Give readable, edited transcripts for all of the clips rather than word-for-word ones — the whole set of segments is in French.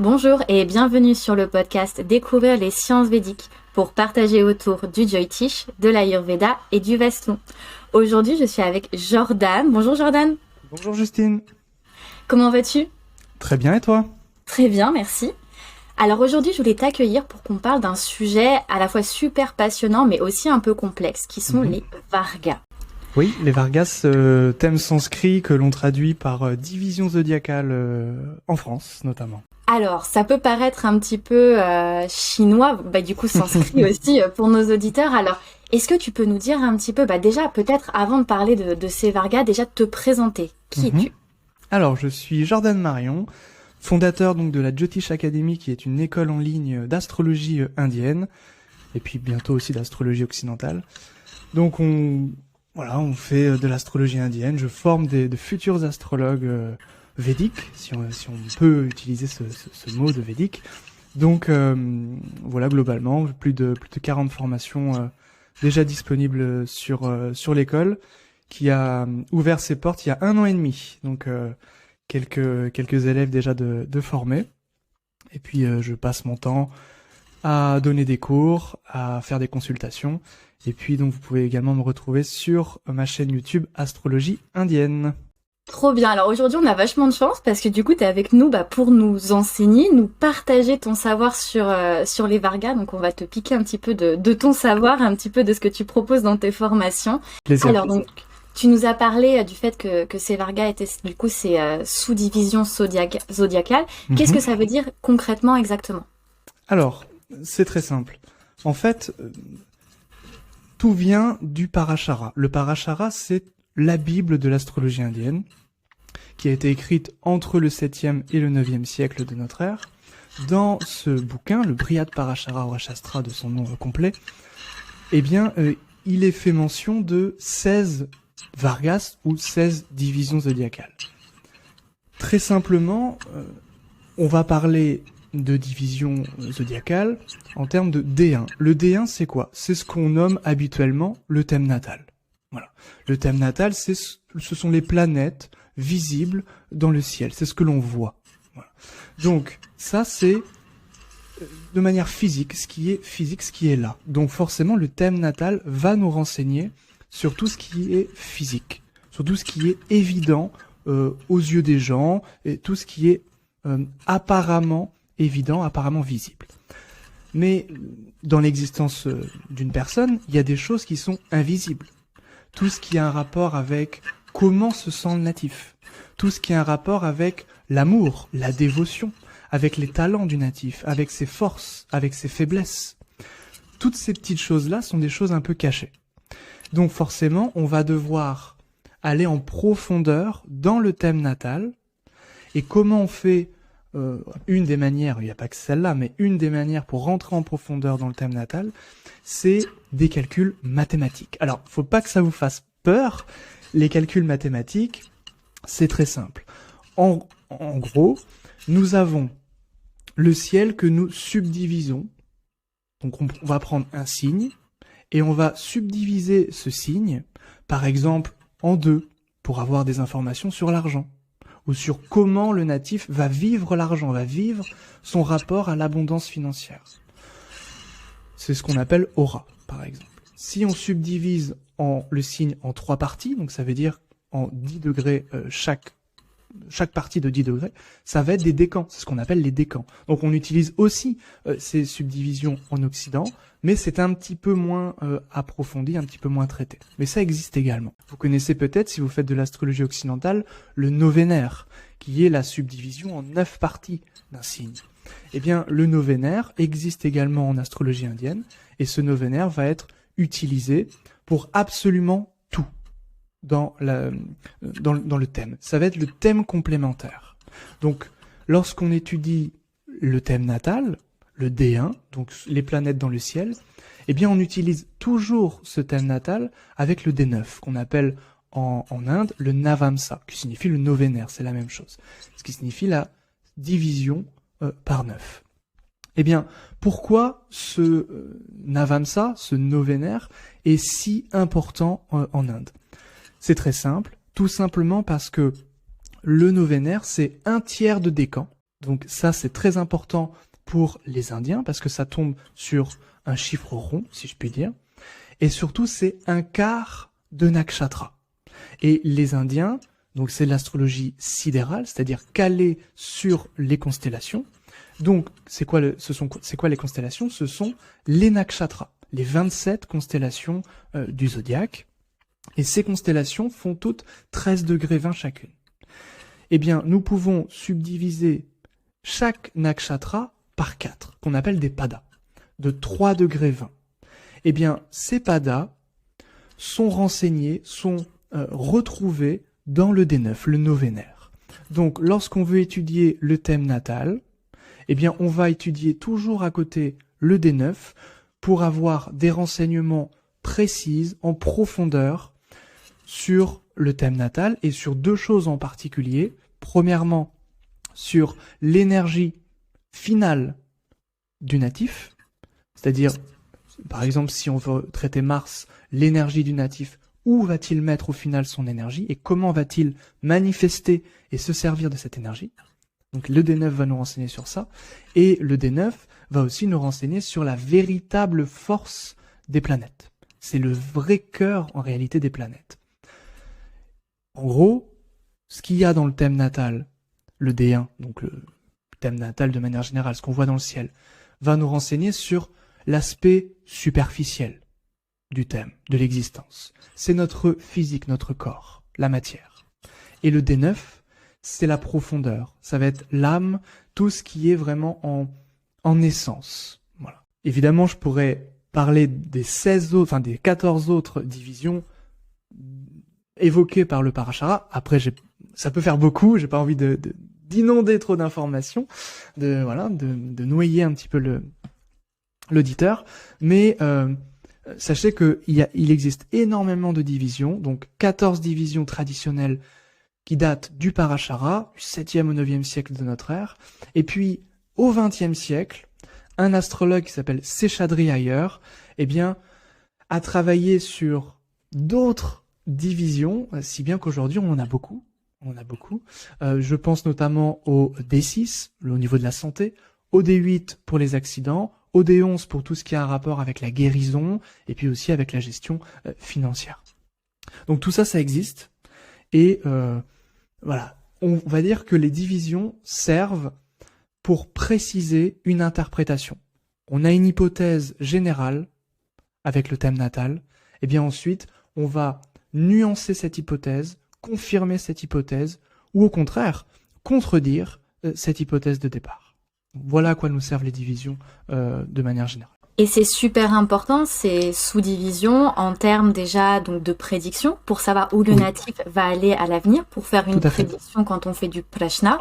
Bonjour et bienvenue sur le podcast Découvrir les sciences védiques pour partager autour du Jyotish, de l'Ayurveda et du Vastu. Aujourd'hui, je suis avec Jordan. Bonjour Jordan. Bonjour Justine. Comment vas-tu? Très bien, et toi? Très bien, merci. Alors aujourd'hui, je voulais t'accueillir pour qu'on parle d'un sujet à la fois super passionnant mais aussi un peu complexe, qui sont les Vargas. Oui, les Vargas, thème sanskrit que l'on traduit par division zodiacale en France notamment. Alors, ça peut paraître un petit peu chinois, du coup sanskrit aussi pour nos auditeurs. Alors, est-ce que tu peux nous dire un petit peu, déjà peut-être avant de parler de ces Vargas, déjà te présenter. Qui es-tu? Alors, je suis Jordan Marion, fondateur donc de la Jyotish Academy, qui est une école en ligne d'astrologie indienne, et puis bientôt aussi d'astrologie occidentale. Donc on fait de l'astrologie indienne, je forme de futurs astrologues védiques, si on peut utiliser ce mot de védique. Donc voilà, globalement, plus de 40 formations déjà disponibles sur l'école, qui a ouvert ses portes il y a 1 an et demi. Donc quelques élèves déjà de formés. Et puis je passe mon temps à donner des cours, à faire des consultations. Et puis donc vous pouvez également me retrouver sur ma chaîne YouTube Astrologie Indienne. Trop bien. Alors aujourd'hui, on a vachement de chance parce que du coup, tu es avec nous pour nous enseigner, nous partager ton savoir sur les Vargas. Donc on va te piquer un petit peu de ton savoir, un petit peu de ce que tu proposes dans tes formations. Plaisir. Alors donc, tu nous as parlé du fait que ces Vargas étaient du coup ces sous-divisions zodiacales. Qu'est-ce que ça veut dire concrètement exactement? Alors, c'est très simple. En fait, tout vient du Parashara. Le Parashara, c'est la Bible de l'astrologie indienne, qui a été écrite entre le 7e et le 9e siècle de notre ère. Dans ce bouquin, le Brihad Parashara Orashastra de son nom complet, il est fait mention de 16 Vargas ou 16 divisions zodiacales. Très simplement, on va parler de division zodiacale en termes de D1. Le D1, c'est quoi? C'est ce qu'on nomme habituellement le thème natal. Voilà. Le thème natal, ce sont les planètes visibles dans le ciel. C'est ce que l'on voit. Voilà. Donc, ça, c'est de manière physique, ce qui est là. Donc, forcément, le thème natal va nous renseigner sur tout ce qui est physique, sur tout ce qui est évident aux yeux des gens, et tout ce qui est apparemment évident, apparemment visible. Mais dans l'existence d'une personne, il y a des choses qui sont invisibles. Tout ce qui a un rapport avec comment se sent le natif, tout ce qui a un rapport avec l'amour, la dévotion, avec les talents du natif, avec ses forces, avec ses faiblesses. Toutes ces petites choses-là sont des choses un peu cachées. Donc forcément, on va devoir aller en profondeur dans le thème natal. Et comment on fait une des manières, il n'y a pas que celle-là, mais une des manières pour rentrer en profondeur dans le thème natal, c'est des calculs mathématiques. Alors, faut pas que ça vous fasse peur. Les calculs mathématiques, c'est très simple. En gros, nous avons le ciel que nous subdivisons. Donc, on va prendre un signe et on va subdiviser ce signe, par exemple, en 2, pour avoir des informations sur l'argent, ou sur comment le natif va vivre l'argent, va vivre son rapport à l'abondance financière. C'est ce qu'on appelle aura, par exemple. Si on subdivise le signe en 3 parties, donc ça veut dire en 10 degrés chaque partie de 10 degrés, ça va être des décans, c'est ce qu'on appelle les décans. Donc on utilise aussi ces subdivisions en Occident, mais c'est un petit peu moins approfondi, un petit peu moins traité. Mais ça existe également. Vous connaissez peut-être, si vous faites de l'astrologie occidentale, le novénaire, qui est la subdivision en 9 parties d'un signe. Eh bien, le novénaire existe également en astrologie indienne, et ce novénaire va être utilisé pour absolument tout dans le thème. Ça va être le thème complémentaire. Donc, lorsqu'on étudie le thème natal, le D1, donc les planètes dans le ciel, eh bien, on utilise toujours ce thème natal avec le D9, qu'on appelle en Inde le Navamsa, qui signifie le novénaire, c'est la même chose. Ce qui signifie la division par 9. Eh bien, pourquoi ce Navamsa, ce novénaire, est si important en Inde? C'est très simple, tout simplement parce que le novénaire, c'est 1/3 de décan. Donc ça, c'est très important pour les Indiens parce que ça tombe sur un chiffre rond, si je puis dire. Et surtout, c'est un quart de nakshatra. Et les Indiens, donc c'est l'astrologie sidérale, c'est-à-dire calée sur les constellations. Donc, c'est quoi les constellations? Ce sont les nakshatras, les 27 constellations du zodiaque. Et ces constellations font toutes 13 degrés 20 chacune. Eh bien, nous pouvons subdiviser chaque nakshatra par 4, qu'on appelle des padas, de 3 degrés 20. Eh bien, ces padas sont renseignés, sont retrouvés dans le D9, le novénaire. Donc, lorsqu'on veut étudier le thème natal, eh bien, on va étudier toujours à côté le D9 pour avoir des renseignements précis, en profondeur, sur le thème natal et sur deux choses en particulier. Premièrement, sur l'énergie finale du natif, c'est-à-dire, par exemple, si on veut traiter Mars, l'énergie du natif, où va-t-il mettre au final son énergie et comment va-t-il manifester et se servir de cette énergie? Donc le D9 va nous renseigner sur ça, et le D9 va aussi nous renseigner sur la véritable force des planètes. C'est le vrai cœur en réalité des planètes. En gros, ce qu'il y a dans le thème natal, le D1, donc le thème natal de manière générale, ce qu'on voit dans le ciel, va nous renseigner sur l'aspect superficiel du thème, de l'existence. C'est notre physique, notre corps, la matière. Et le D9, c'est la profondeur, ça va être l'âme, tout ce qui est vraiment en essence. Voilà. Évidemment, je pourrais parler des 14 autres divisions évoquées par le Parashara. Après, ça peut faire beaucoup, j'ai pas envie d'inonder trop d'informations, de noyer un petit peu l'auditeur, mais sachez il existe énormément de divisions, donc 14 divisions traditionnelles qui datent du Parashara, du 7e au 9e siècle de notre ère, et puis au 20e siècle, un astrologue qui s'appelle Seshadri Iyer, a travaillé sur d'autres divisions, si bien qu'aujourd'hui on en a beaucoup. Je pense notamment au D6, au niveau de la santé, au D8 pour les accidents, au D11 pour tout ce qui a un rapport avec la guérison, et puis aussi avec la gestion financière. Donc tout ça, ça existe, et voilà, on va dire que les divisions servent pour préciser une interprétation. On a une hypothèse générale avec le thème natal, et bien ensuite, on va nuancer cette hypothèse, confirmer cette hypothèse, ou au contraire, contredire cette hypothèse de départ. Voilà à quoi nous servent les divisions de manière générale. Et c'est super important, ces sous-divisions, en termes déjà donc de prédiction, pour savoir où le natif va aller à l'avenir, pour faire une prédiction quand on fait du prashna,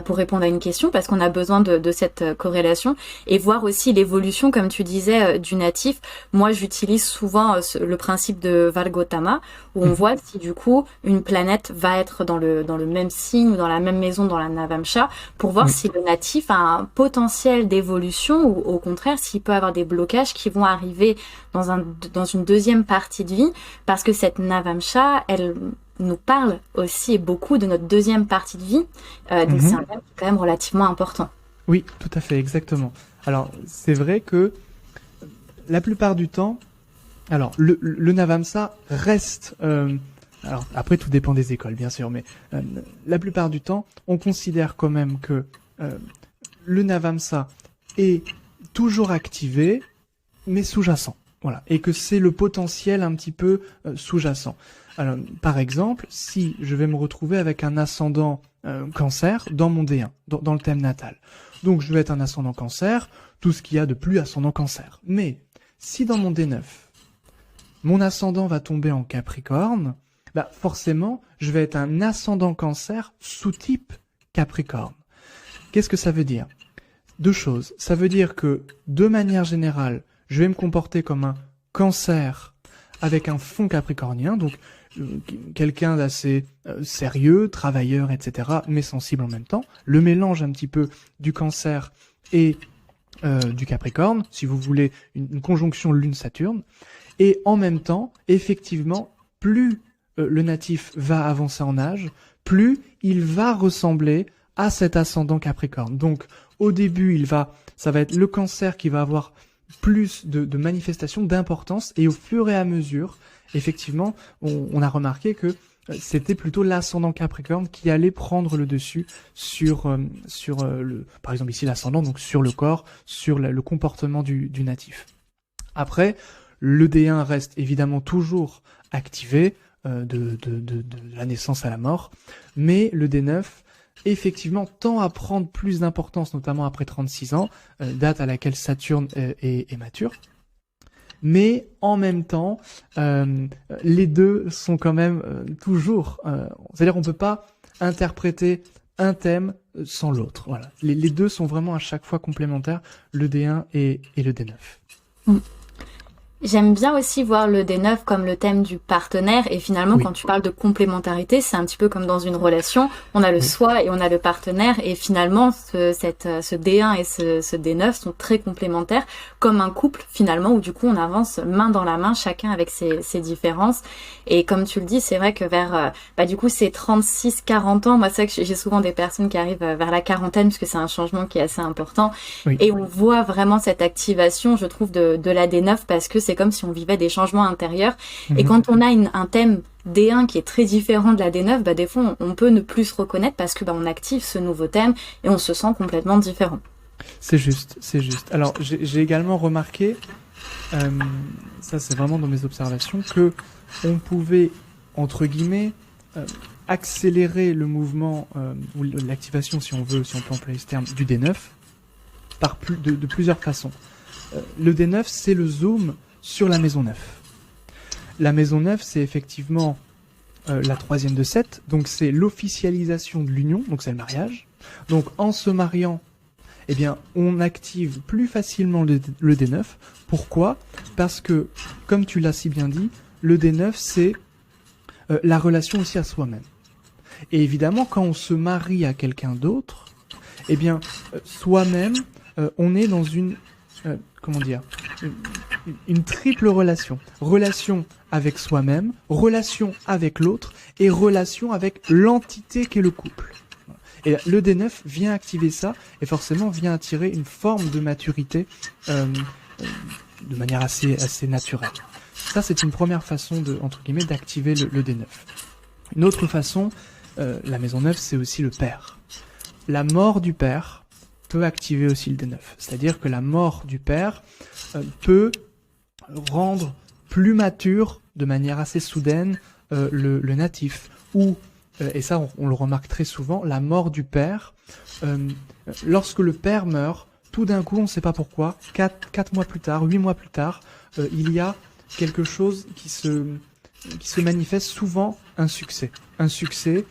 pour répondre à une question, parce qu'on a besoin de cette corrélation, et voir aussi l'évolution, comme tu disais, du natif. Moi, j'utilise souvent le principe de Vargotama, où on voit si du coup une planète va être dans le même signe ou dans la même maison dans la Navamsha, pour voir si le natif a un potentiel d'évolution, ou au contraire, s'il peut avoir des blocages qui vont arriver dans une deuxième partie de vie, parce que cette Navamsha, elle nous parle aussi beaucoup de notre deuxième partie de vie, donc c'est un thème qui est quand même relativement important. Oui, tout à fait, exactement. Alors, c'est vrai que la plupart du temps, alors le Navamsa reste, alors après tout dépend des écoles bien sûr, mais la plupart du temps, on considère quand même que le Navamsa est toujours activé, mais sous-jacent. Voilà. Et que c'est le potentiel un petit peu sous-jacent. Alors, par exemple, si je vais me retrouver avec un ascendant cancer dans mon D1, dans le thème natal. Donc, je vais être un ascendant cancer, tout ce qu'il y a de plus ascendant cancer. Mais, si dans mon D9, mon ascendant va tomber en Capricorne, forcément, je vais être un ascendant cancer sous-type Capricorne. Qu'est-ce que ça veut dire ? Deux choses. Ça veut dire que, de manière générale, je vais me comporter comme un cancer avec un fond capricornien, donc quelqu'un d'assez sérieux, travailleur, etc., mais sensible en même temps. Le mélange un petit peu du cancer et du capricorne, si vous voulez, une conjonction Lune-Saturne. Et en même temps, effectivement, plus le natif va avancer en âge, plus il va ressembler a cet ascendant Capricorne. Donc, au début, ça va être le Cancer qui va avoir plus de manifestations, d'importance, et au fur et à mesure, effectivement, on a remarqué que c'était plutôt l'ascendant Capricorne qui allait prendre le dessus sur par exemple ici l'ascendant, donc sur le corps, sur le comportement du natif. Après, le D1 reste évidemment toujours activé de la naissance à la mort, mais le D9 effectivement tend à prendre plus d'importance, notamment après 36 ans, date à laquelle Saturne est mature. Mais en même temps, les deux sont quand même toujours... c'est-à-dire qu'on ne peut pas interpréter un thème sans l'autre. Voilà. Les deux sont vraiment à chaque fois complémentaires, le D1 et le D9. Mm. J'aime bien aussi voir le D9 comme le thème du partenaire, et finalement, quand tu parles de complémentarité, c'est un petit peu comme dans une relation. On a le soi et on a le partenaire, et finalement, ce D1 et ce D9 sont très complémentaires, comme un couple finalement, où du coup on avance main dans la main, chacun avec ses différences. Et comme tu le dis, c'est vrai que vers du coup ces 36-40 ans, moi c'est vrai que j'ai souvent des personnes qui arrivent vers la quarantaine, parce que c'est un changement qui est assez important, et on voit vraiment cette activation, je trouve, de la D9, parce que c'est comme si on vivait des changements intérieurs. Et quand on a un thème D1 qui est très différent de la D9, des fois on peut ne plus se reconnaître, parce que on active ce nouveau thème et on se sent complètement différent. C'est juste. Alors j'ai également remarqué, ça c'est vraiment dans mes observations, que on pouvait, entre guillemets, accélérer le mouvement ou l'activation, si on peut employer ce terme, du D9 de plusieurs façons. Le D9, c'est le zoom sur la maison 9. La maison 9, c'est effectivement la troisième de 7, donc c'est l'officialisation de l'union, donc c'est le mariage. Donc en se mariant, eh bien, on active plus facilement le D9. Pourquoi ? Parce que, comme tu l'as si bien dit, le D9, c'est la relation aussi à soi-même. Et évidemment, quand on se marie à quelqu'un d'autre, eh bien, soi-même, on est dans une triple relation. Relation avec soi-même, relation avec l'autre, et relation avec l'entité qu'est le couple. Et le D9 vient activer ça, et forcément vient attirer une forme de maturité de manière assez naturelle. Ça, c'est une première façon entre guillemets, d'activer le D9. Une autre façon, la maison 9, c'est aussi le père. La mort du père peut activer aussi le D9. C'est-à-dire que la mort du père peut rendre plus mature, de manière assez soudaine, le natif. Ou, et ça on le remarque très souvent, la mort du père, lorsque le père meurt, tout d'un coup, on ne sait pas pourquoi, 4 mois plus tard, 8 mois plus tard, il y a quelque chose qui se manifeste, souvent un succès. Un succès,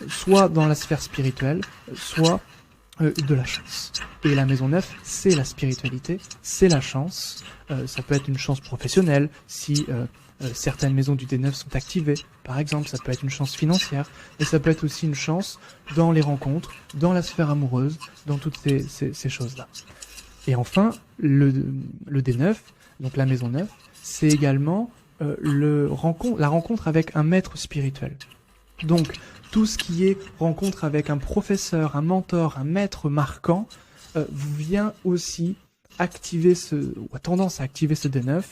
soit dans la sphère spirituelle, soit de la chance. Et la maison 9, c'est la spiritualité, c'est la chance. Ça peut être une chance professionnelle, si certaines maisons du D9 sont activées, par exemple. Ça peut être une chance financière, mais ça peut être aussi une chance dans les rencontres, dans la sphère amoureuse, dans toutes ces choses-là. Et enfin, le D9, donc la maison 9, c'est également la rencontre avec un maître spirituel. Donc, tout ce qui est rencontre avec un professeur, un mentor, un maître marquant, vient aussi activer ou a tendance à activer ce D9,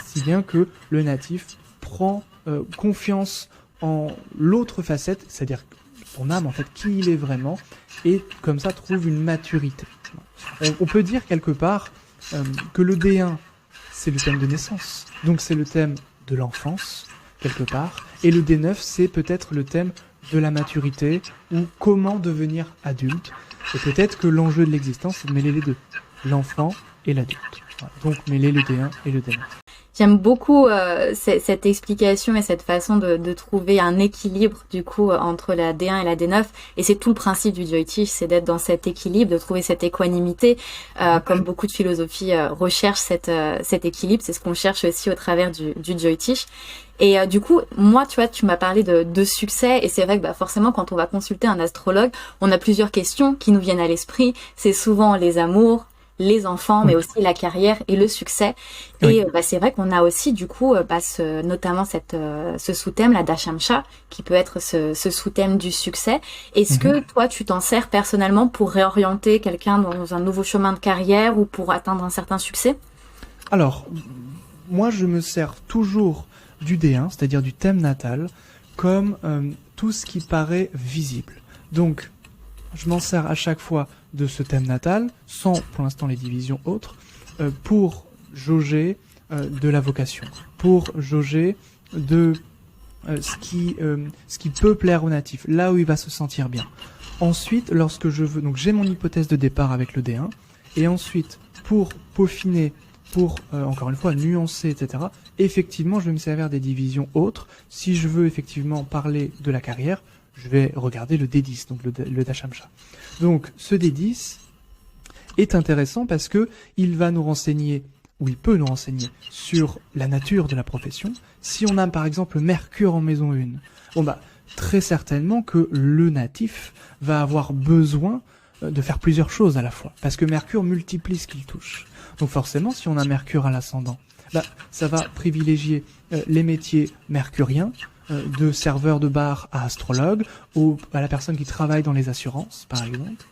si bien que le natif prend confiance en l'autre facette, c'est-à-dire son âme, en fait, qui il est vraiment, et comme ça trouve une maturité. On peut dire quelque part que le D1, c'est le thème de naissance, donc c'est le thème de l'enfance, quelque part, et le D9, c'est peut-être le thème de la maturité, ou comment devenir adulte, et peut-être que l'enjeu de l'existence, c'est de mêler les deux, l'enfant et l'adulte. Voilà. Donc mêler le D1 et le D9. J'aime beaucoup cette explication et cette façon de trouver un équilibre du coup entre la D1 et la D9, et c'est tout le principe du Jyotish, c'est d'être dans cet équilibre, de trouver cette équanimité, comme beaucoup de philosophies recherchent cet équilibre, c'est ce qu'on cherche aussi au travers du Jyotish. Et du coup, moi, tu vois, tu m'as parlé de succès, et c'est vrai que forcément, quand on va consulter un astrologue, on a plusieurs questions qui nous viennent à l'esprit. C'est souvent les amours, les enfants, mais aussi la carrière et le succès. Et c'est vrai qu'on a aussi du coup notamment ce sous-thème, la Dashamsha, qui peut être ce sous-thème du succès. Est-ce que toi, tu t'en sers personnellement pour réorienter quelqu'un dans un nouveau chemin de carrière ou pour atteindre un certain succès? Alors, moi, je me sers toujours du D1, c'est-à-dire du thème natal, comme tout ce qui paraît visible. Donc, je m'en sers à chaque fois de ce thème natal, sans pour l'instant les divisions autres, pour jauger de la vocation, pour jauger de ce qui peut plaire au natif, là où il va se sentir bien. Ensuite, lorsque je veux, donc j'ai mon hypothèse de départ avec le D1, et ensuite, pour peaufiner, pour, encore une fois, nuancer, etc., effectivement, je vais me servir des divisions autres. Si je veux effectivement parler de la carrière, je vais regarder le D10, donc le Dashamsha. Donc, ce D10 est intéressant parce que il va nous renseigner, ou il peut nous renseigner, sur la nature de la profession. Si on a, par exemple, Mercure en maison 1, bon bah, très certainement que le natif va avoir besoin de faire plusieurs choses à la fois, parce que Mercure multiplie ce qu'il touche. Donc forcément, si on a Mercure à l'ascendant, bah, ça va privilégier les métiers mercuriens, de serveur de bar à astrologue, ou à la personne qui travaille dans les assurances, par exemple.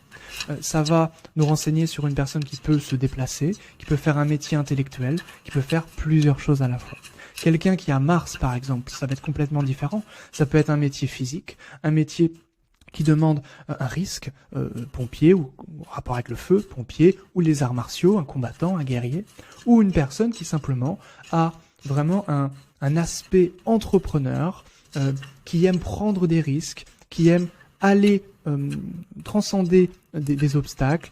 Ça va nous renseigner sur une personne qui peut se déplacer, qui peut faire un métier intellectuel, qui peut faire plusieurs choses à la fois. Quelqu'un qui a Mars, par exemple, ça va être complètement différent. Ça peut être un métier physique, un métier qui demande un risque, pompier ou rapport avec le feu, pompier, ou les arts martiaux, un combattant, un guerrier, ou une personne qui simplement a vraiment un aspect entrepreneur, qui aime prendre des risques, qui aime aller transcender des obstacles,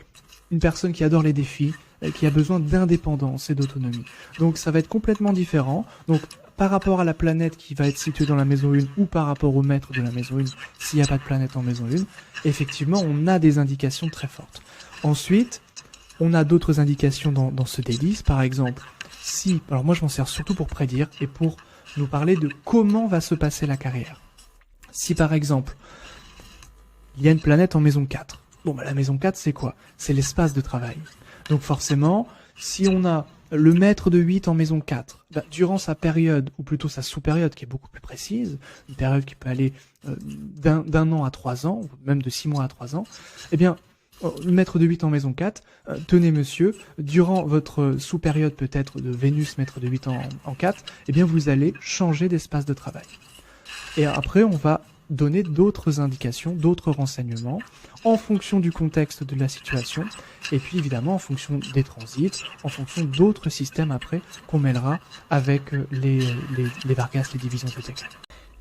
une personne qui adore les défis, qui a besoin d'indépendance et d'autonomie. Donc ça va être complètement différent. Donc par rapport à la planète qui va être située dans la maison 1 ou par rapport au maître de la maison 1, s'il n'y a pas de planète en maison 1, effectivement, on a des indications très fortes. Ensuite, on a d'autres indications dans ce D10, par exemple, si, alors moi je m'en sers surtout pour prédire et pour nous parler de comment va se passer la carrière. Si par exemple, il y a une planète en maison 4, bon bah la maison 4 c'est quoi? C'est l'espace de travail. Donc forcément, si on a le maître de 8 en maison 4, bah, durant sa période, ou plutôt sa sous-période qui est beaucoup plus précise, une période qui peut aller d'un an à 3 ans, ou même de 6 mois à 3 ans, eh bien, le maître de 8 en maison 4, tenez monsieur, durant votre sous-période peut-être de Vénus, maître de 8 en 4, eh bien vous allez changer d'espace de travail. Et après, on va donner d'autres indications, d'autres renseignements, en fonction du contexte de la situation, et puis évidemment en fonction des transits, en fonction d'autres systèmes après qu'on mêlera avec les Vargas, les divisions zodiacales.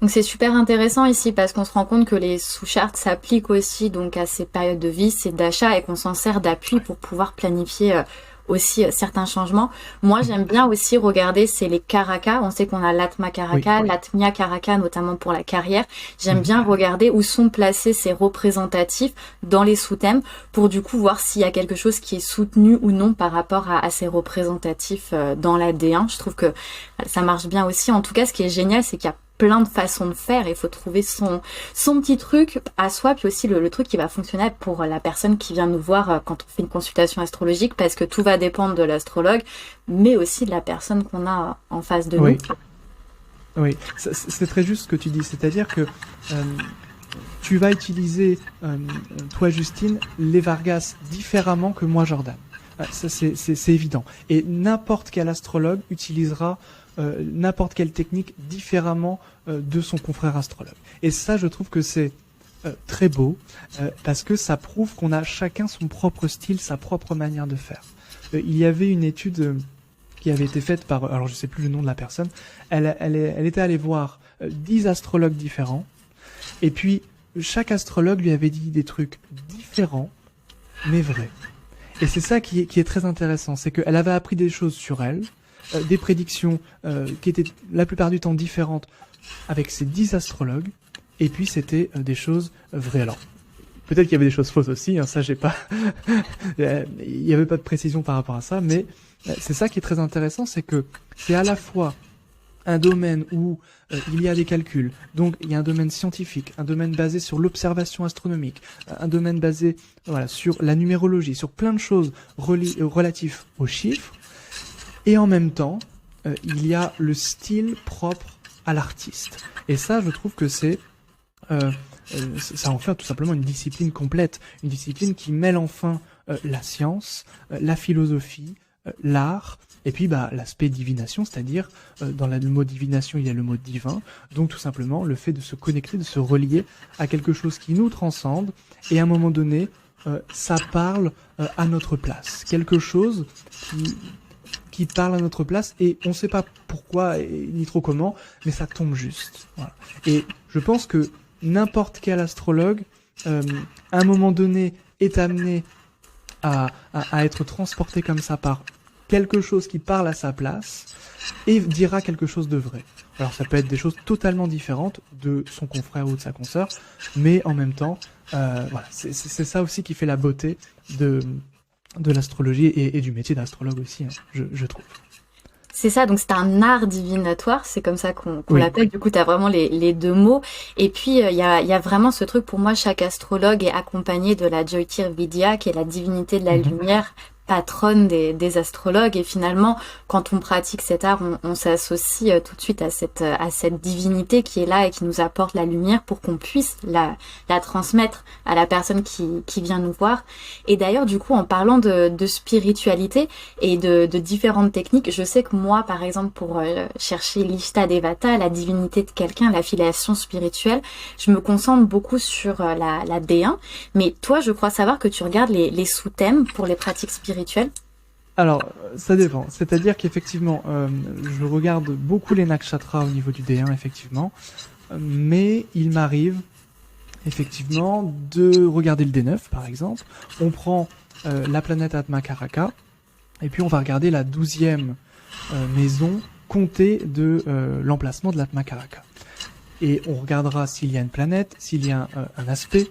Donc c'est super intéressant ici parce qu'on se rend compte que les sous-chartes s'appliquent aussi donc à ces périodes de vie, ces d'achat et qu'on s'en sert d'appui pour pouvoir planifier aussi certains changements. Moi, j'aime bien aussi regarder, c'est les Karaka. On sait qu'on a l'Atma Karaka, oui, l'Atmya Karaka, notamment pour la carrière. J'aime bien regarder où sont placés ces représentatifs dans les sous-thèmes pour du coup voir s'il y a quelque chose qui est soutenu ou non par rapport à ces représentatifs dans la D1. Je trouve que ça marche bien aussi. En tout cas, ce qui est génial, c'est qu'il y a plein de façons de faire. Il faut trouver son petit truc à soi, puis aussi le truc qui va fonctionner pour la personne qui vient nous voir quand on fait une consultation astrologique, parce que tout va dépendre de l'astrologue, mais aussi de la personne qu'on a en face de nous. Oui, c'est très juste ce que tu dis, c'est-à-dire que tu vas utiliser, toi Justine, les Vargas différemment que moi Jordan. Ça c'est évident. Et n'importe quel astrologue utilisera n'importe quelle technique différemment de son confrère astrologue. Et ça, je trouve que c'est très beau, parce que ça prouve qu'on a chacun son propre style, sa propre manière de faire. Il y avait une étude qui avait été faite par, alors je sais plus le nom de la personne, elle était allée voir 10 astrologues différents, et puis chaque astrologue lui avait dit des trucs différents, mais vrais. Et c'est ça qui est très intéressant, c'est qu'elle avait appris des choses sur elle, des prédictions qui étaient la plupart du temps différentes avec ces 10 astrologues, et puis c'était des choses vraies. Alors, peut-être qu'il y avait des choses fausses aussi, hein, ça j'ai pas... il n'y avait pas de précision par rapport à ça, mais c'est ça qui est très intéressant, c'est que c'est à la fois un domaine où il y a des calculs, donc il y a un domaine scientifique, un domaine basé sur l'observation astronomique, un domaine basé sur la numérologie, sur plein de choses relatives aux chiffres, et en même temps, il y a le style propre à l'artiste. Et ça, je trouve que ça en fait tout simplement une discipline complète, une discipline qui mêle enfin la science, la philosophie, l'art, et puis l'aspect divination, c'est-à-dire dans le mot divination il y a le mot divin, donc tout simplement le fait de se connecter, de se relier à quelque chose qui nous transcende, et à un moment donné ça parle à notre place, quelque chose qui parle à notre place, et on ne sait pas pourquoi ni trop comment, mais ça tombe juste. Voilà. Et je pense que n'importe quel astrologue, à un moment donné, est amené à être transporté comme ça par quelque chose qui parle à sa place et dira quelque chose de vrai. Alors ça peut être des choses totalement différentes de son confrère ou de sa consoeur, mais en même temps, c'est ça aussi qui fait la beauté de l'astrologie et du métier d'astrologue aussi, hein, je trouve. C'est ça, donc c'est un art divinatoire, c'est comme ça qu'on Oui. l'appelle. Du coup, tu as vraiment les deux mots. Et puis, il y a vraiment ce truc, pour moi, chaque astrologue est accompagné de la Jyotirvidya, qui est la divinité de la lumière, patronne des astrologues. Et finalement, quand on pratique cet art, on s'associe tout de suite à cette divinité qui est là et qui nous apporte la lumière pour qu'on puisse la transmettre à la personne qui vient nous voir. Et d'ailleurs, du coup, en parlant de spiritualité et de différentes techniques, je sais que moi, par exemple, pour chercher l'Ishta Devata, la divinité de quelqu'un, la filiation spirituelle, je me concentre beaucoup sur la D1. Mais toi, je crois savoir que tu regardes les sous-thèmes pour les pratiques spirituelles. Alors, ça dépend. C'est-à-dire qu'effectivement, je regarde beaucoup les nakshatras au niveau du D1, effectivement. Mais il m'arrive, effectivement, de regarder le D9, par exemple. On prend la planète Atmakaraka, et puis on va regarder la 12e maison comptée de l'emplacement de l'Atmakaraka. Et on regardera s'il y a une planète, s'il y a un aspect,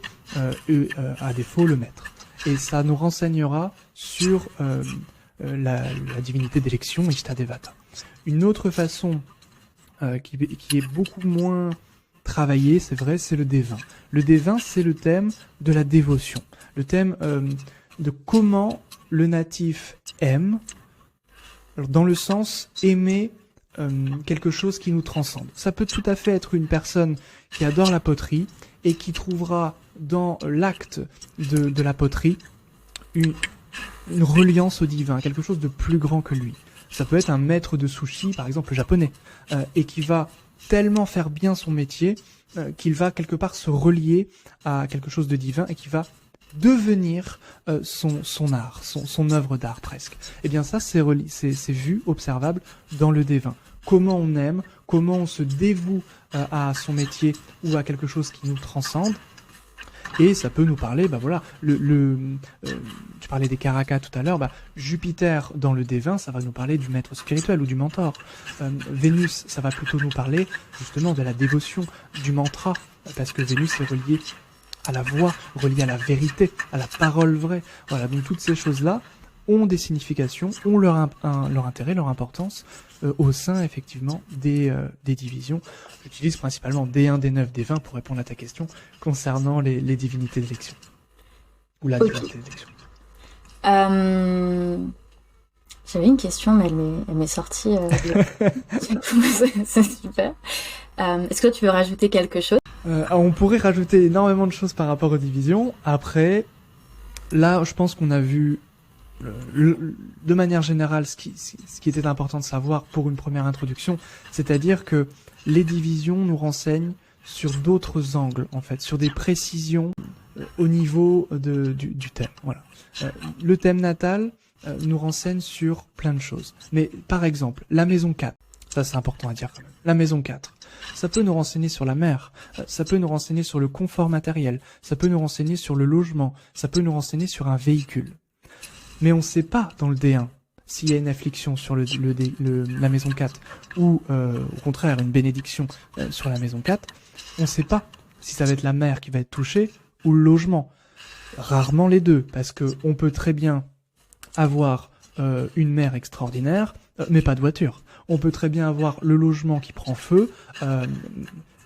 à défaut, le maître. Et ça nous renseignera sur la divinité d'élection, Ishta Devata. Une autre façon qui est beaucoup moins travaillée, c'est vrai, c'est le D20. Le D20, c'est le thème de la dévotion. Le thème de comment le natif aime, dans le sens aimer quelque chose qui nous transcende. Ça peut tout à fait être une personne qui adore la poterie et qui trouvera dans l'acte de la poterie une reliance au divin, quelque chose de plus grand que lui. Ça peut être un maître de sushi, par exemple japonais, et qui va tellement faire bien son métier qu'il va quelque part se relier à quelque chose de divin et qui va devenir son art, son œuvre d'art presque. Et bien ça, c'est vu, observable dans le D20. Comment on aime, comment on se dévoue à son métier ou à quelque chose qui nous transcende. Et ça peut nous parler, tu parlais des Karaka tout à l'heure, Jupiter dans le D20, ça va nous parler du maître spirituel ou du mentor. Vénus, ça va plutôt nous parler justement de la dévotion, du mantra, parce que Vénus est reliée à la voix, reliée à la vérité, à la parole vraie. Voilà, donc toutes ces choses-là ont des significations, ont leur intérêt, leur importance au sein effectivement des divisions. J'utilise principalement D1, D9, D20 pour répondre à ta question concernant les divinités d'élection. Ou la divinité d'élection. J'avais une question, mais elle m'est sortie. C'est super. Est-ce que tu veux rajouter quelque chose ? On pourrait rajouter énormément de choses par rapport aux divisions. Après, là, je pense qu'on a vu de manière générale ce qui était important de savoir pour une première introduction, c'est-à-dire que les divisions nous renseignent sur d'autres angles, en fait, sur des précisions au niveau du thème. Voilà. Le thème natal nous renseigne sur plein de choses. Mais par exemple, la maison 4, ça c'est important à dire quand même. La maison 4, ça peut nous renseigner sur la mer, ça peut nous renseigner sur le confort matériel, ça peut nous renseigner sur le logement, ça peut nous renseigner sur un véhicule. Mais on ne sait pas dans le D1 s'il y a une affliction sur la maison 4 ou au contraire une bénédiction sur la maison 4. On ne sait pas si ça va être la mer qui va être touchée ou le logement. Rarement les deux, parce que on peut très bien avoir une mer extraordinaire, mais pas de voiture. On peut très bien avoir le logement qui prend feu,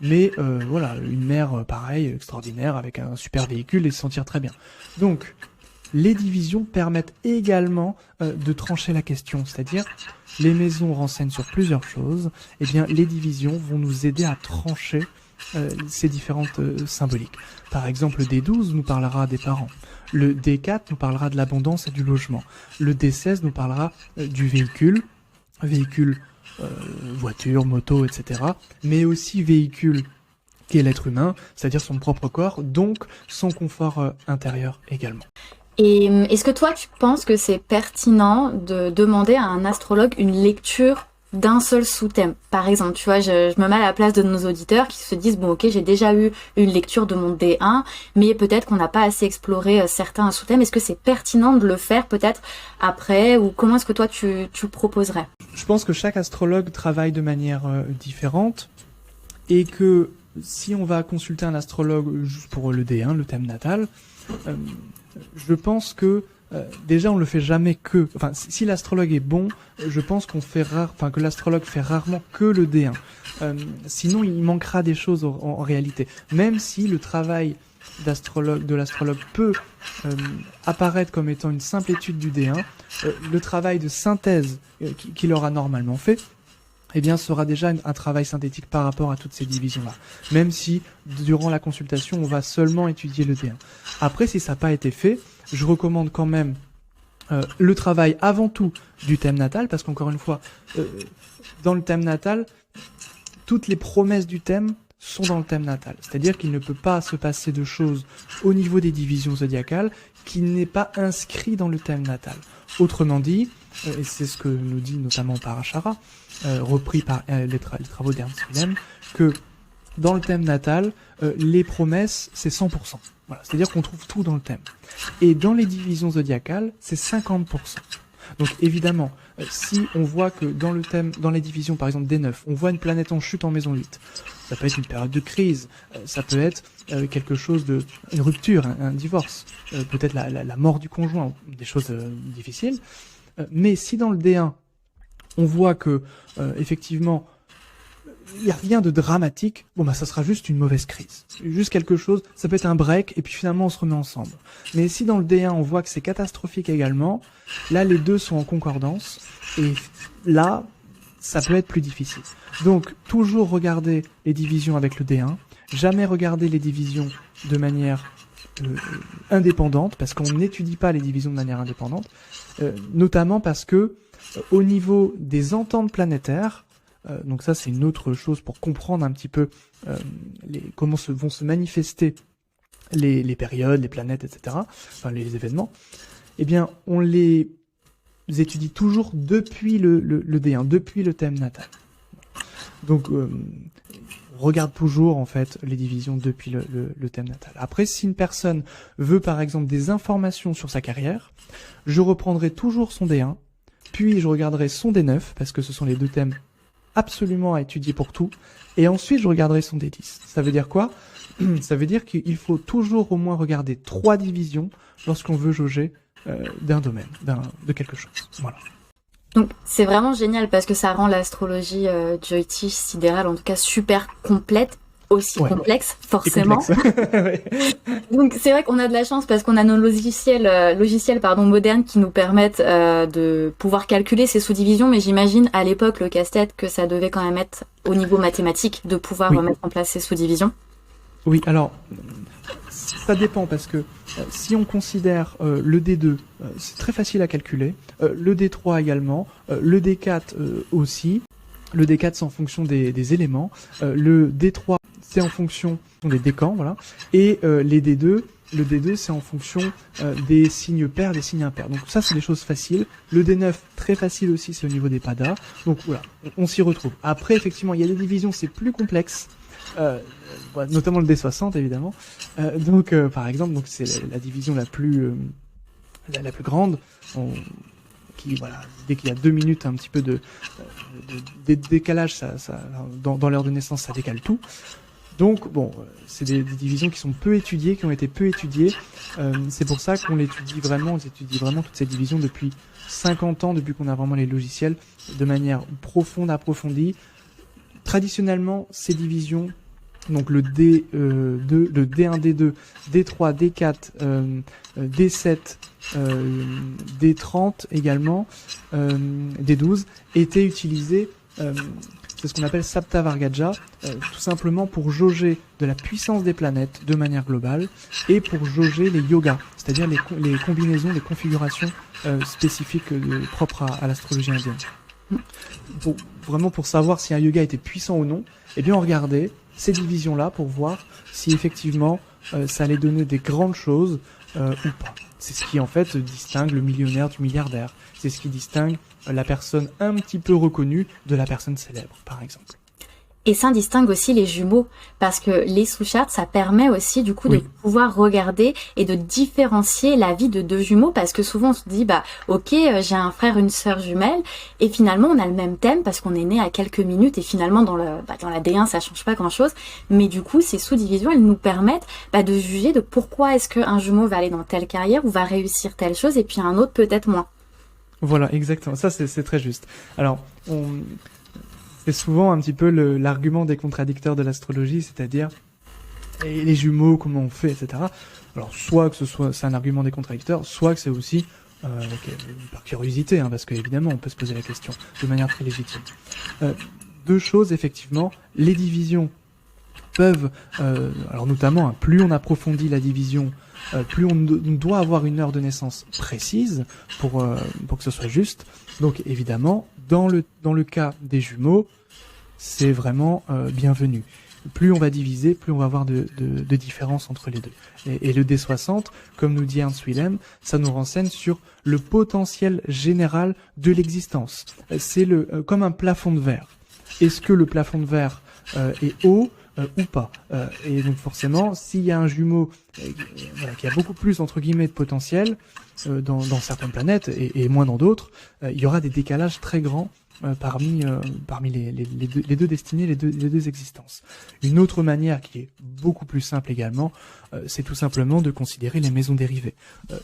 mais voilà, une mère pareil, extraordinaire, avec un super véhicule et se sentir très bien. Donc, les divisions permettent également de trancher la question, c'est-à-dire les maisons renseignent sur plusieurs choses, et bien les divisions vont nous aider à trancher ces différentes symboliques. Par exemple, le D12 nous parlera des parents, le D4 nous parlera de l'abondance et du logement, le D16 nous parlera du véhicule, voiture, moto, etc., mais aussi véhicule qui est l'être humain, c'est-à-dire son propre corps, donc son confort intérieur également. Et est-ce que toi, tu penses que c'est pertinent de demander à un astrologue une lecture d'un seul sous-thème? Par exemple, tu vois, je me mets à la place de nos auditeurs qui se disent, bon, ok, j'ai déjà eu une lecture de mon D1, mais peut-être qu'on n'a pas assez exploré certains sous-thèmes. Est-ce que c'est pertinent de le faire peut-être après, ou comment est-ce que toi, tu le proposerais? Je pense que chaque astrologue travaille de manière différente, et que si on va consulter un astrologue juste pour le D1, le thème natal, je pense que déjà on le fait jamais que, enfin si l'astrologue est bon, je pense que l'astrologue fait rarement que le D1. Sinon il manquera des choses en réalité. Même si le travail de l'astrologue peut apparaître comme étant une simple étude du D1, le travail de synthèse qu'il aura normalement fait, eh bien, sera déjà un travail synthétique par rapport à toutes ces divisions-là. Même si, durant la consultation, on va seulement étudier le D1. Après, si ça n'a pas été fait, je recommande quand même le travail avant tout du thème natal, parce qu'encore une fois, dans le thème natal, toutes les promesses du thème sont dans le thème natal. C'est-à-dire qu'il ne peut pas se passer de choses au niveau des divisions zodiacales qui n'est pas inscrit dans le thème natal. Autrement dit, et c'est ce que nous dit notamment Parashara, repris par les travaux d'Ernst Willem, que dans le thème natal, les promesses, c'est 100%. Voilà, c'est-à-dire qu'on trouve tout dans le thème. Et dans les divisions zodiacales, c'est 50%. Donc évidemment, si on voit que dans le thème, dans les divisions par exemple D9, on voit une planète en chute en maison 8, ça peut être une période de crise, ça peut être quelque chose une rupture, un divorce, peut-être la mort du conjoint, des choses difficiles. Mais si dans le D1, on voit que effectivement il n'y a rien de dramatique, bon bah ça sera juste une mauvaise crise. Juste quelque chose, ça peut être un break, et puis finalement on se remet ensemble. Mais si dans le D1 on voit que c'est catastrophique également, là les deux sont en concordance, et là, ça peut être plus difficile. Donc toujours regarder les divisions avec le D1, jamais regarder les divisions de manière indépendante, parce qu'on n'étudie pas les divisions de manière indépendante, notamment parce que au niveau des ententes planétaires, donc ça c'est une autre chose pour comprendre un petit peu comment vont se manifester les périodes, les planètes, etc., enfin les événements, eh bien on les étudie toujours depuis le D1, depuis le thème natal. Donc regarde toujours en fait les divisions depuis le thème natal. Après, si une personne veut par exemple des informations sur sa carrière, je reprendrai toujours son D1, puis je regarderai son D9, parce que ce sont les deux thèmes absolument à étudier pour tout, et ensuite je regarderai son D10. Ça veut dire quoi? Ça veut dire qu'il faut toujours au moins regarder 3 divisions lorsqu'on veut jauger d'un domaine, de quelque chose. Voilà. Donc c'est vraiment génial parce que ça rend l'astrologie Jyotish sidérale en tout cas super complète, aussi complexe forcément. Complexe. Donc c'est vrai qu'on a de la chance parce qu'on a nos logiciels modernes qui nous permettent de pouvoir calculer ces sous-divisions, mais j'imagine à l'époque le casse-tête que ça devait quand même être au niveau mathématique de pouvoir mettre en place ces sous-divisions. Oui, alors ça dépend parce que si on considère le D2, c'est très facile à calculer, le D3 également, le D4 aussi. Le D4 c'est en fonction des éléments, le D3 c'est en fonction des décans, voilà, et les D2, le D2 c'est en fonction des signes pairs, des signes impairs. Donc ça c'est des choses faciles. Le D9 très facile aussi, c'est au niveau des padas. Donc voilà, on s'y retrouve. Après effectivement il y a des divisions, c'est plus complexe. Notamment le D60 évidemment. Donc par exemple, donc c'est la division la plus grande. Qui voilà, dès qu'il y a 2 minutes un petit peu de décalage, ça dans l'heure de naissance, ça décale tout. Donc bon, c'est des divisions qui sont peu étudiées, qui ont été peu étudiées. C'est pour ça qu'on l'étudie vraiment, on étudie vraiment toutes ces divisions depuis 50 ans, depuis qu'on a vraiment les logiciels, de manière profonde, approfondie. Traditionnellement, ces divisions, donc le D2, le D1, D2, D3, D4, D7, D30 également, D12, étaient utilisées, c'est ce qu'on appelle Saptavargaja, tout simplement pour jauger de la puissance des planètes de manière globale et pour jauger les yogas, c'est-à-dire les combinaisons, les configurations spécifiques propres à l'astrologie indienne. Vraiment pour savoir si un yoga était puissant ou non, eh bien on regardait ces divisions-là pour voir si effectivement ça allait donner des grandes choses ou pas. C'est ce qui en fait distingue le millionnaire du milliardaire. C'est ce qui distingue la personne un petit peu reconnue de la personne célèbre, par exemple. Et ça distingue aussi les jumeaux, parce que les sous-charts, ça permet aussi du coup de pouvoir regarder et de différencier la vie de deux jumeaux, parce que souvent on se dit, ok, j'ai un frère, une sœur jumelle, et finalement on a le même thème, parce qu'on est né à quelques minutes, et finalement dans la D1 ça change pas grand-chose, mais du coup ces sous-divisions, elles nous permettent de juger de pourquoi est-ce qu'un jumeau va aller dans telle carrière, ou va réussir telle chose, et puis un autre peut-être moins. Voilà, exactement, ça c'est très juste. Alors, c'est souvent un petit peu l'argument des contradicteurs de l'astrologie, c'est-à-dire et les jumeaux, comment on fait, etc. Alors soit que c'est un argument des contradicteurs, soit que c'est aussi par curiosité, parce qu'évidemment on peut se poser la question de manière très légitime. Deux choses, effectivement, les divisions peuvent, alors notamment, plus on approfondit la division, plus on doit avoir une heure de naissance précise pour que ce soit juste. Donc évidemment, dans le cas des jumeaux, c'est vraiment bienvenu. Plus on va diviser, plus on va avoir de différences entre les deux. Et le D60, comme nous dit Ernst Willem, ça nous renseigne sur le potentiel général de l'existence. C'est comme un plafond de verre. Est-ce que le plafond de verre est haut ou pas. Et donc forcément, s'il y a un jumeau qui a beaucoup plus entre guillemets de potentiel dans certaines planètes et moins dans d'autres, il y aura des décalages très grands parmi les deux destinées, les deux existences. Une autre manière qui est beaucoup plus simple également, c'est tout simplement de considérer les maisons dérivées.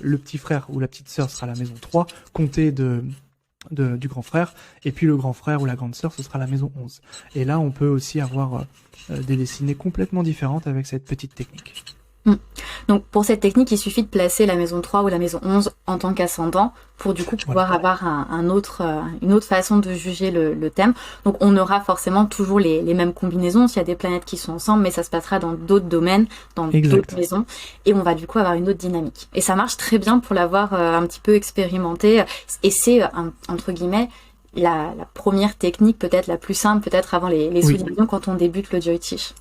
Le petit frère ou la petite sœur sera la maison 3, comptée du grand frère, et puis le grand frère ou la grande sœur, ce sera la maison 11. Et là, on peut aussi avoir des destinées complètement différentes avec cette petite technique. Donc pour cette technique, il suffit de placer la maison 3 ou la maison 11 en tant qu'ascendant pour du coup pouvoir avoir une autre façon de juger le thème. Donc on aura forcément toujours les mêmes combinaisons s'il y a des planètes qui sont ensemble, mais ça se passera dans d'autres domaines, dans d'autres maisons, et on va du coup avoir une autre dynamique. Et ça marche très bien pour l'avoir un petit peu expérimenté, et c'est entre guillemets la première technique, peut-être la plus simple, peut-être avant les sous-divisions quand on débute le Jyotish.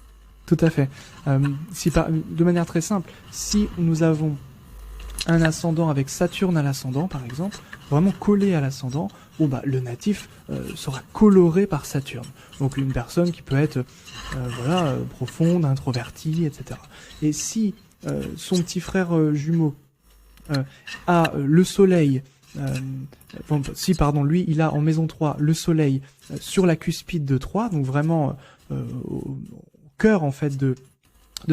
Tout à fait. De manière très simple, si nous avons un ascendant avec Saturne à l'ascendant, par exemple, vraiment collé à l'ascendant, le natif sera coloré par Saturne. Donc une personne qui peut être profonde, introvertie, etc. Et si son petit frère jumeau a le soleil, lui, il a en maison 3 le soleil sur la cuspide de 3, donc vraiment au cœur en fait de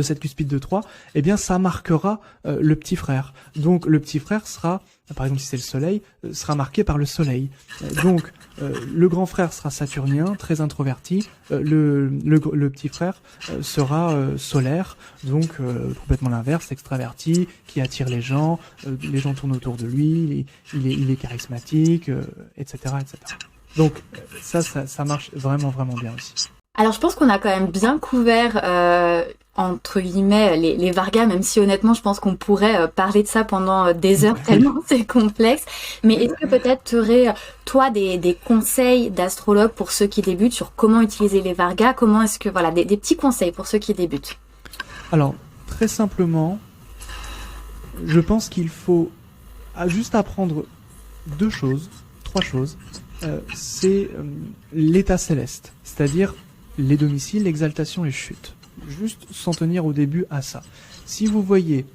cette cuspide de 3, eh bien ça marquera le petit frère. Donc le petit frère sera, par exemple si c'est le soleil, sera marqué par le soleil. Donc le grand frère sera saturnien, très introverti, le petit frère sera solaire, donc complètement l'inverse, extraverti, qui attire les gens tournent autour de lui, il est charismatique, etc., etc. Donc ça marche vraiment vraiment bien aussi. Alors je pense qu'on a quand même bien couvert entre guillemets les Vargas, même si honnêtement je pense qu'on pourrait parler de ça pendant des heures tellement c'est complexe. Mais est-ce que peut-être tu aurais toi des conseils d'astrologue pour ceux qui débutent sur comment utiliser les Vargas, comment est-ce que des petits conseils pour ceux qui débutent? Alors très simplement, je pense qu'il faut juste apprendre trois choses. C'est l'état céleste, c'est-à-dire les domiciles, l'exaltation, les chutes. Juste s'en tenir au début à ça. Si vous voyez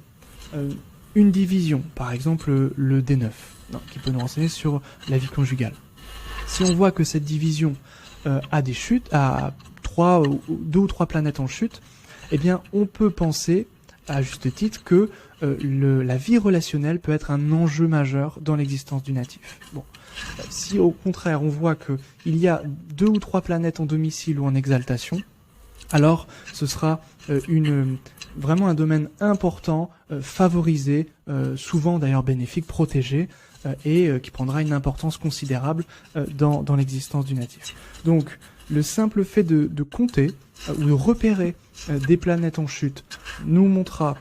une division, par exemple le D9, qui peut nous renseigner sur la vie conjugale. Si on voit que cette division a des chutes, a 2 ou 3 planètes en chute, eh bien, on peut penser, à juste titre, que la vie relationnelle peut être un enjeu majeur dans l'existence du natif. Bon. Si au contraire on voit que il y a 2 ou 3 planètes en domicile ou en exaltation, alors ce sera vraiment un domaine important, favorisé, souvent d'ailleurs bénéfique, protégé, et qui prendra une importance considérable dans l'existence du natif. Donc le simple fait de compter ou de repérer des planètes en chute nous montrera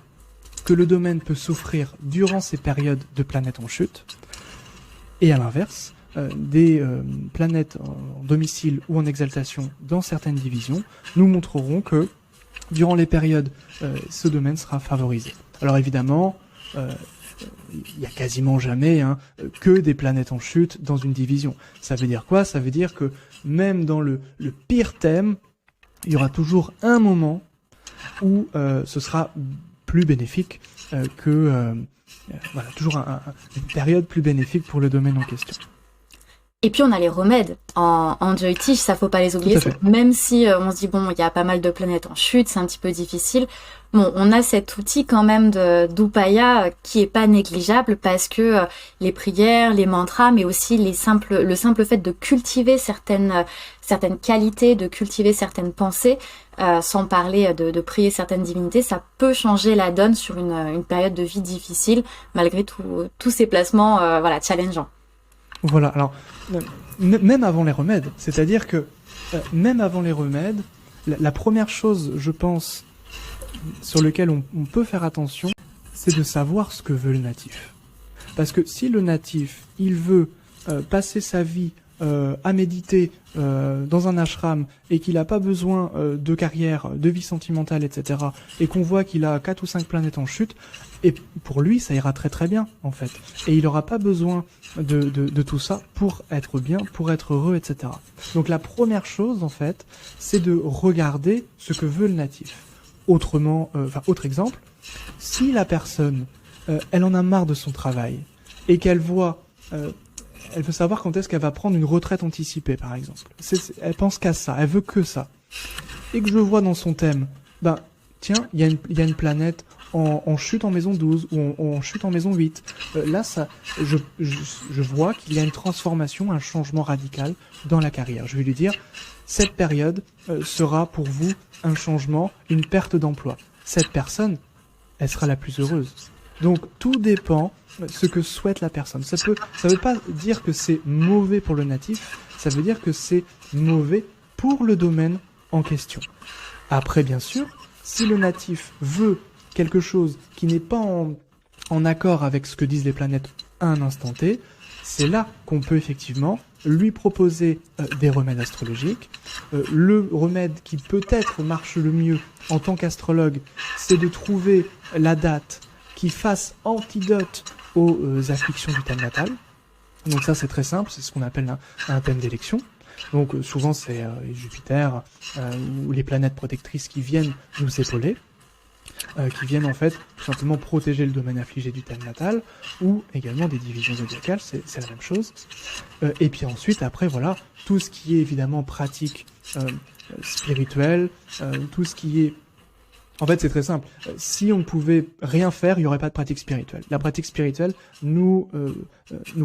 que le domaine peut souffrir durant ces périodes de planètes en chute, et à l'inverse, des planètes en domicile ou en exaltation dans certaines divisions nous montreront que durant les périodes, ce domaine sera favorisé. Alors évidemment, il y a quasiment jamais que des planètes en chute dans une division. Ça veut dire quoi? Ça veut dire que même dans le pire thème, il y aura toujours un moment où ce sera plus bénéfique voilà, toujours une période plus bénéfique pour le domaine en question. Et puis on a les remèdes en Joy-Tige, ça faut pas les oublier. Même si on se dit bon, il y a pas mal de planètes en chute, c'est un petit peu difficile. Bon, on a cet outil quand même d'Upaya qui est pas négligeable parce que les prières, les mantras, mais aussi le simple fait de cultiver certaines qualités, de cultiver certaines pensées, sans parler de prier certaines divinités, ça peut changer la donne sur une période de vie difficile malgré tous ces placements challengeants. Voilà, alors même avant les remèdes, c'est-à-dire que même avant les remèdes, la première chose, je pense, sur lequel on peut faire attention, c'est de savoir ce que veut le natif. Parce que si le natif, il veut passer sa vie à méditer dans un ashram et qu'il n'a pas besoin de carrière, de vie sentimentale, etc., et qu'on voit qu'il a 4 ou 5 planètes en chute, et pour lui, ça ira très très bien, en fait. Et il n'aura pas besoin de tout ça pour être bien, pour être heureux, etc. Donc la première chose, en fait, c'est de regarder ce que veut le natif. Autre exemple, si la personne, elle en a marre de son travail, et qu'elle voit... elle veut savoir quand est-ce qu'elle va prendre une retraite anticipée, par exemple. Elle pense qu'à ça, elle veut que ça. Et que je vois dans son thème, tiens, il y a une planète en chute en maison 12 ou en chute en maison 8. Là, je vois qu'il y a une transformation, un changement radical dans la carrière. Je vais lui dire, cette période sera pour vous un changement, une perte d'emploi. Cette personne, elle sera la plus heureuse. Donc, tout dépend ce que souhaite la personne. Ça veut pas dire que c'est mauvais pour le natif, ça veut dire que c'est mauvais pour le domaine en question. Après, bien sûr, si le natif veut quelque chose qui n'est pas en accord avec ce que disent les planètes à un instant T, c'est là qu'on peut effectivement lui proposer des remèdes astrologiques. Le remède qui peut-être marche le mieux en tant qu'astrologue, c'est de trouver la date qui fasse antidote aux afflictions du thème natal. Donc ça, c'est très simple, c'est ce qu'on appelle un thème d'élection. Donc souvent, c'est Jupiter ou les planètes protectrices qui viennent nous épauler, qui viennent en fait tout simplement protéger le domaine affligé du thème natal, ou également des divisions zodiacales, c'est la même chose. Et puis ensuite, après, voilà, tout ce qui est évidemment pratique spirituelle, tout ce qui est... En fait, c'est très simple. Si on ne pouvait rien faire, il n'y aurait pas de pratique spirituelle. La pratique spirituelle nous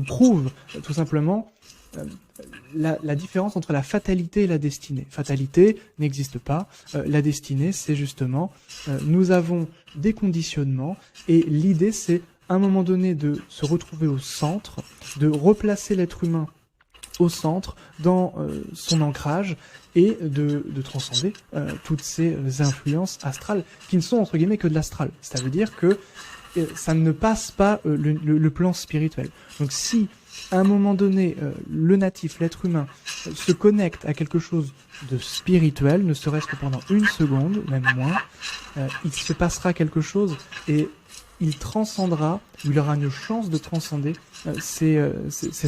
prouve tout simplement la différence entre la fatalité et la destinée. Fatalité n'existe pas. La destinée, c'est justement, nous avons des conditionnements et l'idée, c'est à un moment donné de se retrouver au centre, de replacer l'être humain au centre, dans son ancrage, et de transcender toutes ces influences astrales, qui ne sont entre guillemets que de l'astral. Ça veut dire que ça ne passe pas le plan spirituel. Donc si, à un moment donné, le natif, l'être humain, se connecte à quelque chose de spirituel, ne serait-ce que pendant une seconde, même moins, il se passera quelque chose, et il transcendra, il aura une chance de transcender ces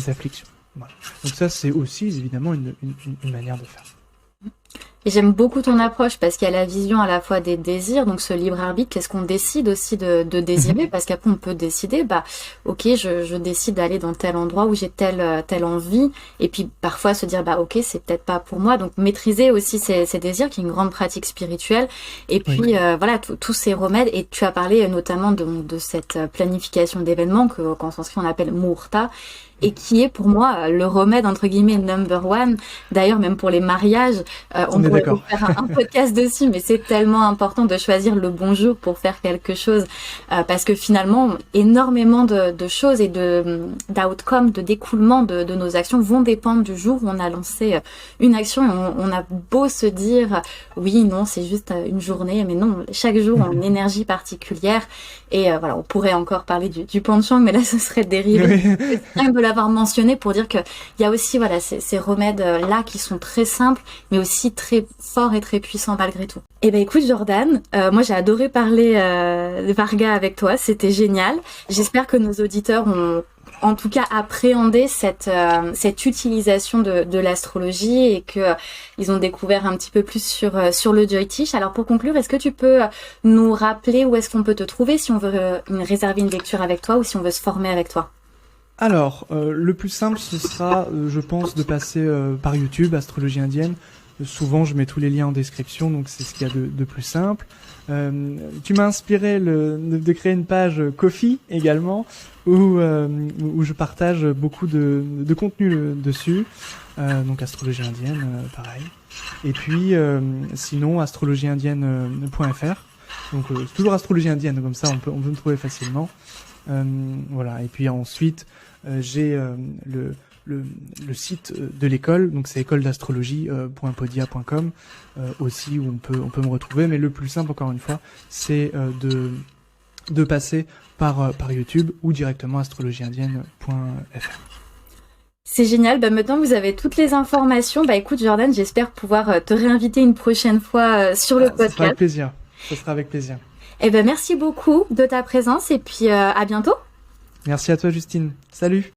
afflictions. Voilà. Donc ça, c'est aussi évidemment une manière de faire. Et j'aime beaucoup ton approche parce qu'il y a la vision à la fois des désirs, donc ce libre arbitre, qu'est-ce qu'on décide aussi de désirer, parce qu'après on peut décider, ok, je décide d'aller dans tel endroit où j'ai telle envie, et puis parfois se dire ok, c'est peut-être pas pour moi, donc maîtriser aussi ces désirs, qui est une grande pratique spirituelle, et puis Oui. voilà tous ces remèdes. Et tu as parlé notamment de cette planification d'événements qu'en sanskrit on appelle muhurta, et qui est pour moi le remède entre guillemets number one. D'ailleurs, même pour les mariages, on On est pourrait d'accord. faire un podcast dessus, mais c'est tellement important de choisir le bon jour pour faire quelque chose, parce que finalement, énormément de choses et d'outcomes, de découlement de nos actions vont dépendre du jour où on a lancé une action. Et on a beau se dire, oui, non, c'est juste une journée, mais non, chaque jour a une énergie particulière. Et voilà, on pourrait encore parler du penchant, mais là, ce serait dérivé. Oui. C'est bien de l'avoir mentionné pour dire que il y a aussi voilà ces remèdes là qui sont très simples mais aussi très forts et très puissants malgré tout. Eh ben écoute Jordan, moi j'ai adoré parler de Varga avec toi, c'était génial. J'espère que nos auditeurs ont en tout cas appréhendé cette utilisation de l'astrologie et que ils ont découvert un petit peu plus sur le Jyotish. Alors pour conclure, est-ce que tu peux nous rappeler où est-ce qu'on peut te trouver si on veut réserver une lecture avec toi ou si on veut se former avec toi? Alors, le plus simple, ce sera, je pense, de passer par YouTube, Astrologie Indienne. Souvent, je mets tous les liens en description, donc c'est ce qu'il y a de plus simple. Tu m'as inspiré de créer une page Ko-fi également, où je partage beaucoup de contenu dessus. Donc Astrologie Indienne, pareil. Et puis, sinon, astrologieindienne.fr. Donc c'est toujours Astrologie Indienne, comme ça on peut me trouver facilement. Voilà. Et puis ensuite, j'ai le site de l'école, donc c'est écoledastrologie.podia.com aussi où on peut me retrouver. Mais le plus simple, encore une fois, c'est de passer par YouTube ou directement astrologieindienne.fr. C'est génial. Maintenant, vous avez toutes les informations. Écoute, Jordan, j'espère pouvoir te réinviter une prochaine fois sur le Ça sera avec podcast. plaisir. Ça sera avec plaisir. Merci beaucoup de ta présence et puis à bientôt. Merci à toi, Justine. Salut!